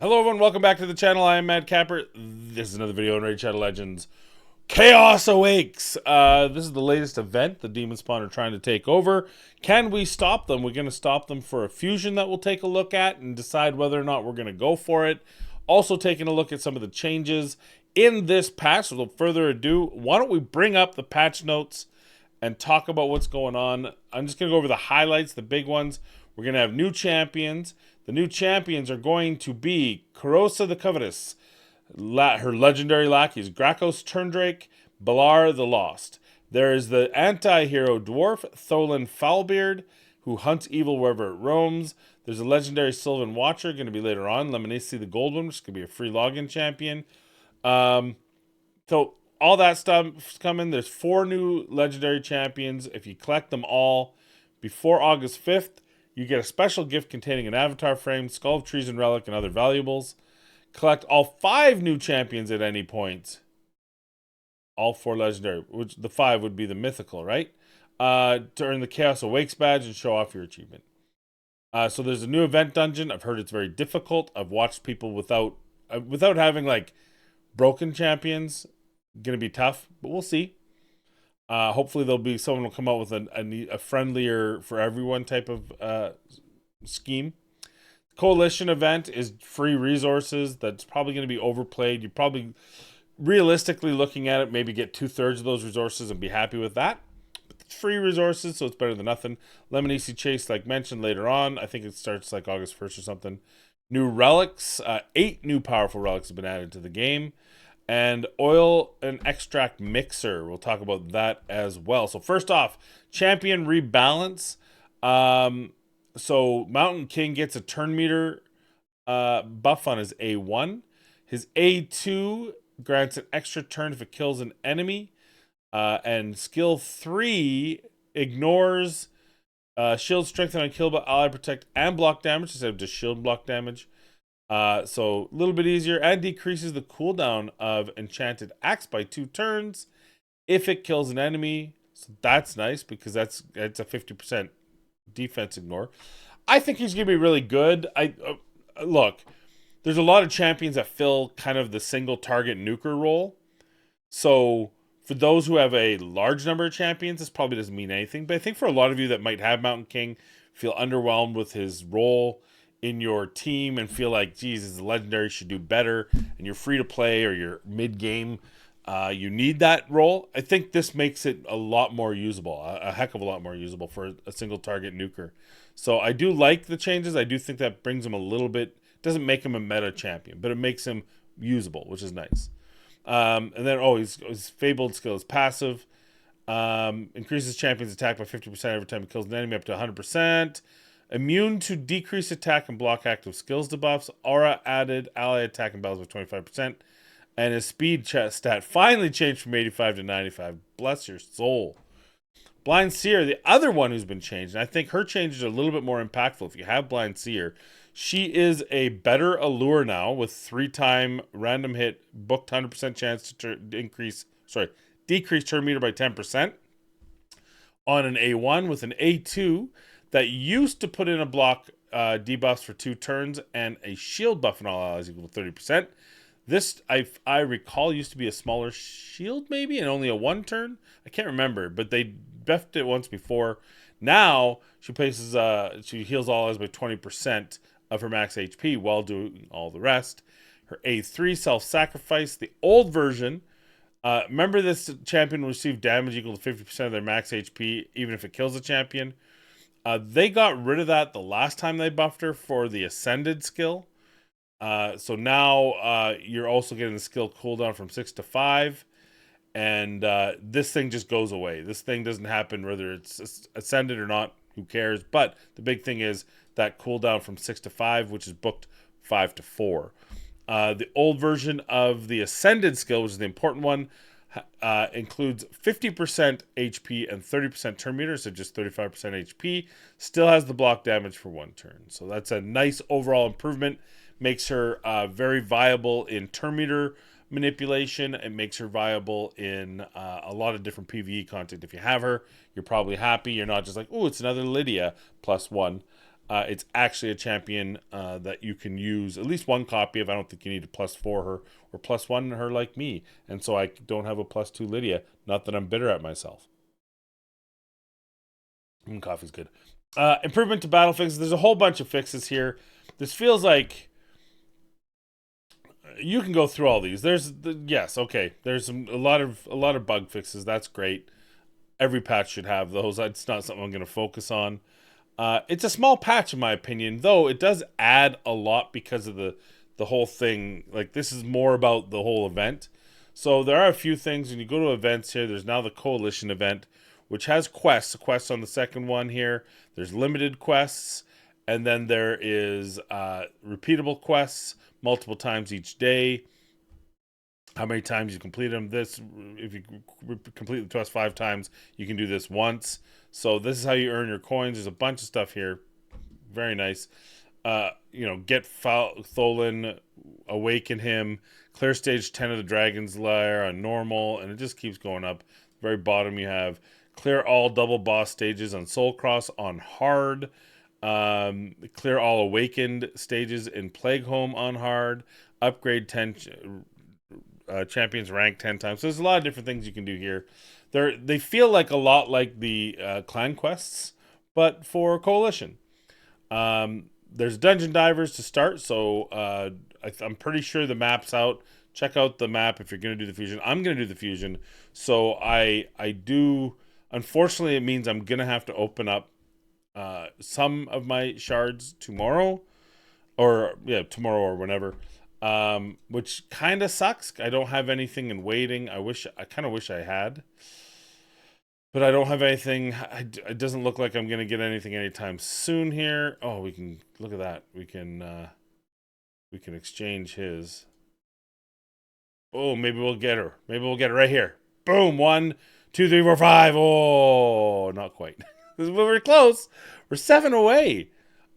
Hello everyone, welcome back to the channel. I am Mad Capper. This is another video on Raid Shadow Legends. Chaos Awakes! This is the latest event. The Demon Spawn are trying to take over. Can we stop them? We're going to stop them for a fusion that we'll take a look at and decide whether or not we're going to go for it. Also taking a look at some of the changes in this patch. So without further ado, why don't we bring up the patch notes and talk about what's going on. I'm just going to go over the highlights, the big ones. We're going to have new champions. The new champions are going to be Karosa the Covetous, her legendary lackeys, Grakos Turndrake, Balar the Lost. There is the anti-hero dwarf, Tholan Foulbeard, who hunts evil wherever it roams. There's a legendary Sylvan Watcher, going to be later on, Lemonisi the Gold One, which is going to be a free login champion. So all that stuff's coming. There's 4 new legendary champions. If you collect them all before August 5th, you get a special gift containing an avatar frame, skull of trees and relic, and other valuables. Collect all 5 new champions at any point. All 4 legendary, which the 5 would be the mythical, right? To earn the Chaos Awakes badge and show off your achievement. So there's a new event dungeon. I've heard it's very difficult. I've watched people without having like broken champions. Gonna be tough, but we'll see. Hopefully there'll be someone will come out with a friendlier for everyone type of scheme. Coalition event is free resources. That's probably going to be overplayed. You're probably realistically looking at it, maybe get 2/3 of those resources and be happy with that. But it's free resources, so it's better than nothing. Lemonisi Chase, like mentioned later on, I think it starts like August 1st or something. New relics, 8 new powerful relics have been added to the game. And oil and extract mixer. We'll talk about that as well. So first off, champion rebalance. So Mountain King gets a turn meter buff on his A1. His A2 grants an extra turn if it kills an enemy. And skill 3 ignores shield strengthen on kill, but ally protect and block damage instead of just shield block damage. So a little bit easier, and decreases the cooldown of Enchanted Axe by 2 turns if it kills an enemy. So that's nice because that's a 50% defense ignore. I think he's gonna be really good. Look, there's a lot of champions that fill kind of the single target nuker role. So for those who have a large number of champions, this probably doesn't mean anything. But I think for a lot of you that might have Mountain King, feel underwhelmed with his role in your team and feel like, geez, the legendary should do better, and you're free to play or you're mid-game, you need that role. I think this makes it a lot more usable, a heck of a lot more usable for a single target nuker. So I do like the changes. I do think that brings him a little bit, doesn't make him a meta champion, but it makes him usable, which is nice. And then, his Fabled skill is passive. Increases champion's attack by 50% every time it kills an enemy up to 100%. Immune to decreased attack and block active skills debuffs. Aura added ally attack and battles by 25%. And his speed stat finally changed from 85 to 95. Bless your soul. Blind Seer, the other one who's been changed. And I think her changes are a little bit more impactful if you have Blind Seer. She is a better allure now with 3-time random hit, booked 100% chance to decrease turn meter by 10% on an A1 with an A2 that used to put in a block debuffs for 2 turns and a shield buff on all allies equal to 30%. This, I recall, used to be a smaller shield maybe and only a 1 turn. I can't remember, but they buffed it once before. Now she she heals all allies by 20% of her max HP while doing all the rest. Her A3 self-sacrifice, the old version. Remember, this champion will receive damage equal to 50% of their max HP even if it kills a champion. They got rid of that the last time they buffed her for the Ascended skill. So now you're also getting the skill cooldown from 6 to 5. And this thing just goes away. This thing doesn't happen whether it's Ascended or not. Who cares? But the big thing is that cooldown from 6 to 5, which is booked 5 to 4. The old version of the Ascended skill, which is the important one, includes 50% HP and 30% turn meter, so just 35% HP. Still has the block damage for 1 turn. So that's a nice overall improvement. Makes her very viable in turn meter manipulation. It makes her viable in a lot of different PvE content. If you have her, you're probably happy. You're not just like, oh, it's another Lydia +1. It's actually a champion that you can use at least one copy of. I don't think you need a +4 her or +1 her like me. And so I don't have a +2 Lydia. Not that I'm bitter at myself. Coffee's good. Improvement to battle fixes. There's a whole bunch of fixes here. This feels like you can go through all these. Yes, okay. There's a lot of bug fixes. That's great. Every patch should have those. It's not something I'm going to focus on. It's a small patch in my opinion, though it does add a lot because of the whole thing. Like, this is more about the whole event. So there are a few things when you go to events here. There's now the Coalition event, which has quests. A quest on the second one here. There's limited quests, and then there is repeatable quests multiple times each day. How many times you complete them? If you complete the quest 5 times, you can do this once. So this is how you earn your coins. There's a bunch of stuff here. Very nice. Get Tholan, awaken him, clear stage 10 of the Dragon's Lair on normal, and it just keeps going up. Very bottom you have clear all double boss stages on Soul Cross on hard. Clear all awakened stages in Plague Home on hard. Upgrade 10 champions rank 10 times. So there's a lot of different things you can do here. They feel like a lot like the clan quests, but for Coalition. There's dungeon divers to start, so I'm pretty sure the map's out. Check out the map if you're going to do the fusion. I'm going to do the fusion, so I do. Unfortunately, it means I'm going to have to open up some of my shards tomorrow, or tomorrow or whenever. Which kind of sucks. I don't have anything in waiting. I kind of wish I had, but I don't have anything. It doesn't look like I'm gonna get anything anytime soon here. Oh, we can look at that. We can exchange his. Oh, maybe we'll get her. Maybe we'll get it right here. Boom! 1, 2, 3, 4, 5. Oh, not quite. We're close. We're 7 away.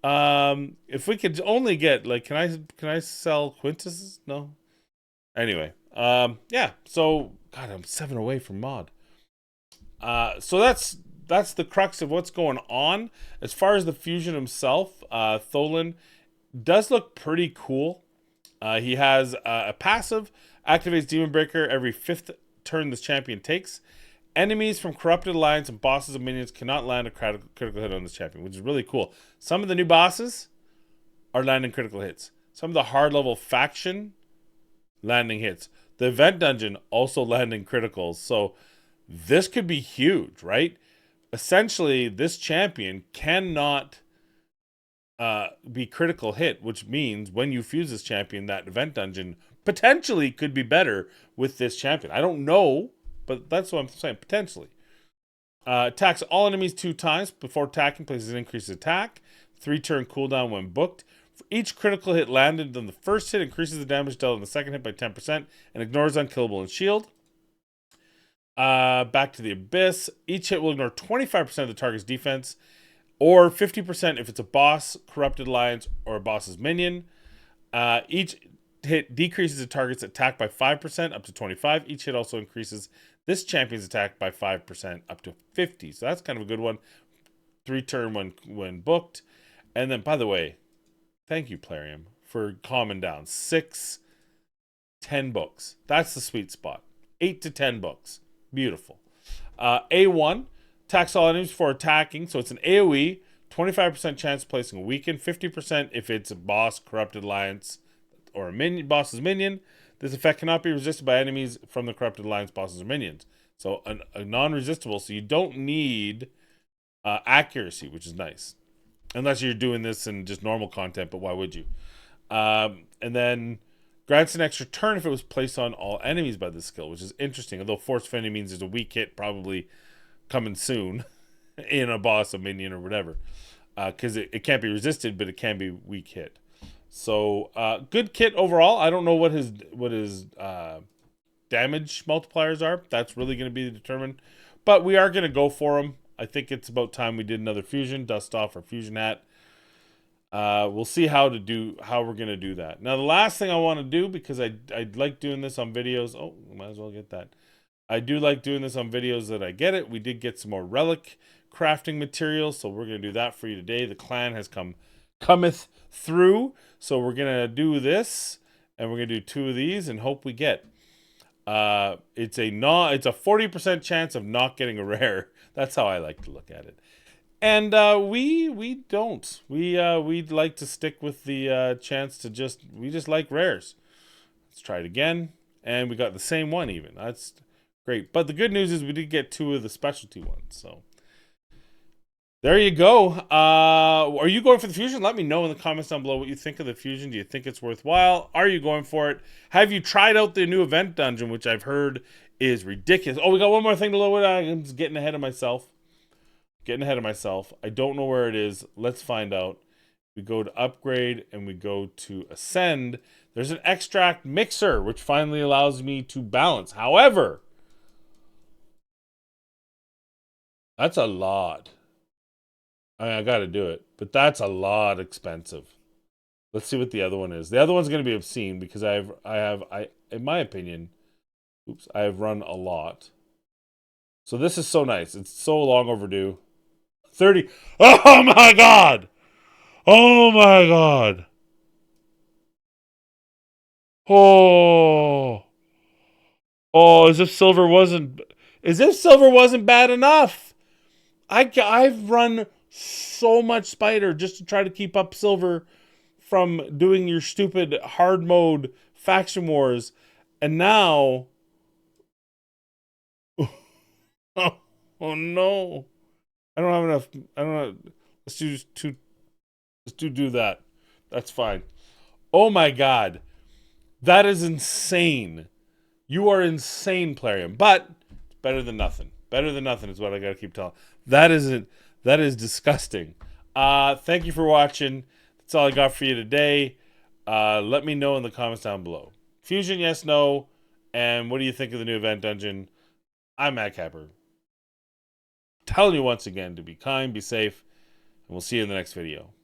If we could only get, like, can I sell Quintus? No. Anyway, yeah. So God, I'm 7 away from mod. So that's the crux of what's going on. As far as the fusion himself, Tholan does look pretty cool. He has a passive, activates Demon Breaker every 5th turn this champion takes. Enemies from Corrupted Alliance and bosses and minions cannot land a critical hit on this champion, which is really cool. Some of the new bosses are landing critical hits. Some of the hard level faction landing hits. The event dungeon also landing criticals. So this could be huge, right? Essentially, this champion cannot be critical hit, which means when you fuse this champion, that event dungeon potentially could be better with this champion. I don't know, but that's what I'm saying, potentially. Attacks all enemies 2 times before attacking, places an increased attack. 3-turn cooldown when booked. For each critical hit landed on the first hit, increases the damage dealt on the second hit by 10% and ignores unkillable and shield. Back to the Abyss. Each hit will ignore 25% of the target's defense, or 50% if it's a boss, Corrupted Alliance, or a boss's minion. Each hit decreases the target's attack by 5% up to 25. Each hit also increases this champion's attack by 5% up to 50. So that's kind of a good one. 3-turn when booked. And then, by the way, thank you, Plarium, for calming down. 6, 10 books. That's the sweet spot. 8 to 10 books. Beautiful. A1, attacks all enemies before attacking. So it's an AoE, 25% chance of placing a weaken, 50% if it's a boss, Corrupted Alliance, or a boss's minion. This effect cannot be resisted by enemies from the Corrupted Alliance, bosses, or minions. So a non-resistible, so you don't need accuracy, which is nice. Unless you're doing this in just normal content, but why would you? And then grants an extra turn if it was placed on all enemies by this skill, which is interesting. Although Force Affinity means there's a weak hit probably coming soon in a boss, a minion, or whatever. Because it can't be resisted, but it can be weak hit. So good kit overall. I don't know what his damage multipliers are. That's really going to be determined. But we are going to go for him. I think it's about time we did another fusion. Dust off our fusion hat. We'll see how we're going to do that. Now, the last thing I want to do, because I like doing this on videos. Oh, might as well get that. I do like doing this on videos that I get it. We did get some more relic crafting materials, so we're going to do that for you today. The clan has come cometh through. So we're gonna do this, and we're gonna do 2 of these, and hope we get. It's a 40% chance of not getting a rare. That's how I like to look at it. And we don't. We'd like to stick with the chance to we just like rares. Let's try it again, and we got the same one even. That's great. But the good news is we did get 2 of the specialty ones. So there you go. Are you going for the fusion? Let me know in the comments down below what you think of the fusion. Do you think it's worthwhile? Are you going for it? Have you tried out the new event dungeon, which I've heard is ridiculous? Oh, we got one more thing to load. I'm just getting ahead of myself. I don't know where it is. Let's find out. We go to upgrade and we go to ascend. There's an extract mixer, which finally allows me to balance. However, that's a lot. I got to do it, but that's a lot expensive. Let's see what the other one is. The other one's going to be obscene because I in my opinion, I have run a lot. So this is so nice. It's so long overdue. 30. Oh my god. Oh my god. Oh. Oh, as if silver wasn't bad enough. I've run so much spider just to try to keep up silver from doing your stupid hard mode faction wars, and now oh, oh no. I don't have enough. I don't know. Let's do that. That's fine. Oh my god. That is insane. You are insane, Plarium. But better than nothing. Better than nothing is what I gotta keep telling. That is disgusting. Thank you for watching. That's all I got for you today. Let me know in the comments down below. Fusion, yes, no. And what do you think of the new event dungeon? I'm Matt Capper. Telling you once again to be kind, be safe, and we'll see you in the next video.